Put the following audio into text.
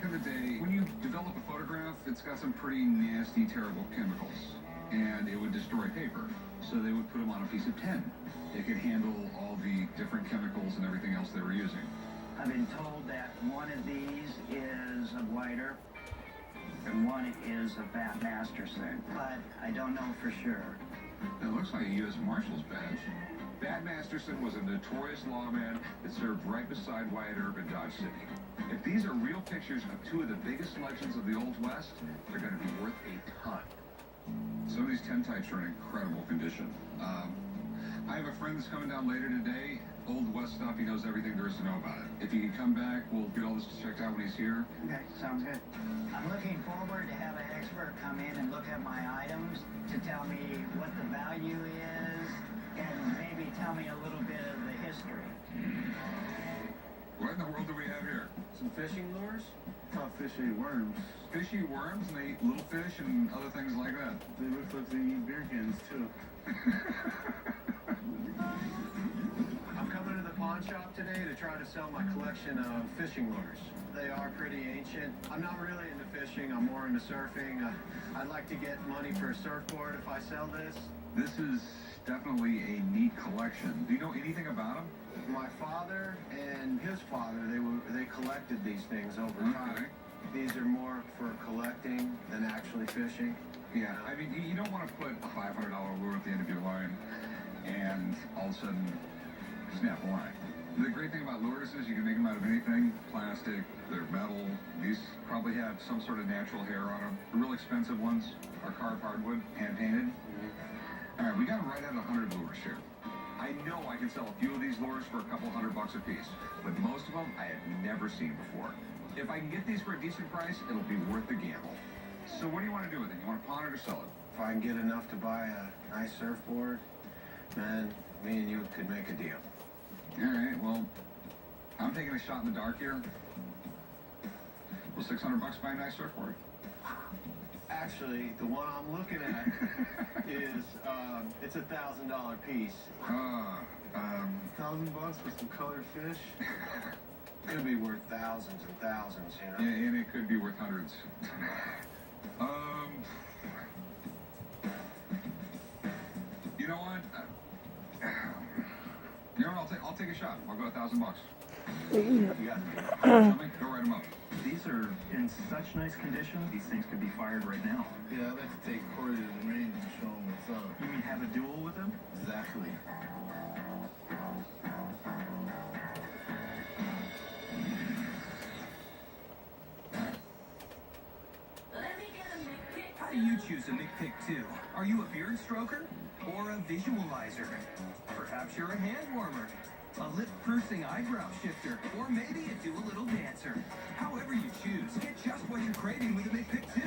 in the day, when you develop a photograph, it's got some pretty nasty, terrible chemicals. And it would destroy paper. So they would put them on a piece of tin. It could handle all the different chemicals and everything else they were using. I've been told that one of these is a whiter and one is a Bat Masterson, but I don't know for sure. It looks like a U.S. Marshal's badge. Bat Masterson was a notorious lawman that served right beside Wyatt Earp in Dodge City. If these are real pictures of two of the biggest legends of the Old West, they're going to be worth a ton. Some of these tintypes are in incredible condition. I have a friend that's coming down later today. Old West stuff, he knows everything there is to know about it. If he can come back, we'll get all this checked out when he's here. Okay, sounds good. I'm looking forward to have an expert come in and look at my items to tell me what the value is and maybe tell me a little bit of the history. What in the world do we have here? Some fishing lures? Called fishy worms. Fishy worms, and they eat little fish and other things like that. They look like they eat beer cans too. I'm coming to the pawn shop today to try to sell my collection of fishing lures. They are pretty ancient. I'm not really into fishing, I'm more into surfing. I'd like to get money for a surfboard if I sell this. This is definitely a neat collection. Do you know anything about them? My father and his father, they collected these things over time. These are more for collecting than actually fishing. Yeah, I mean, you don't want to put a $500 lure at the end of your line and all of a sudden snap a line. The great thing about lures is you can make them out of anything. Plastic, they're metal. These probably have some sort of natural hair on them. The real expensive ones are carved hardwood, hand-painted. All right, we got right at 100 lures here. I know I can sell a few of these lures for a couple $100 a piece, but most of them I have never seen before. If I can get these for a decent price, it'll be worth the gamble. So what do you want to do with it? You want to pawn it or sell it? If I can get enough to buy a nice surfboard, man, me and you could make a deal. All right, well, I'm taking a shot in the dark here. Will $600 buy a nice surfboard? Actually, the one I'm looking at is, it's $1,000 piece. $1,000 for some colored fish? It's gonna be worth thousands and thousands, you know? Yeah, and it could be worth hundreds. You know what? You know what? I'll take a shot. I'll go $1,000. You got it. Go write them up. These are in such nice condition, these things could be fired right now. Yeah, I'd like to take Corey to the range and show him what's up. You mean have a duel with them? Exactly. How do you choose a McPick 2? Are you a beard stroker or a visualizer? Perhaps you're a hand warmer, a lip-pursing eyebrow shifter, or maybe a do-a-little dancer. However you choose, get just what you're craving with a McPick 2.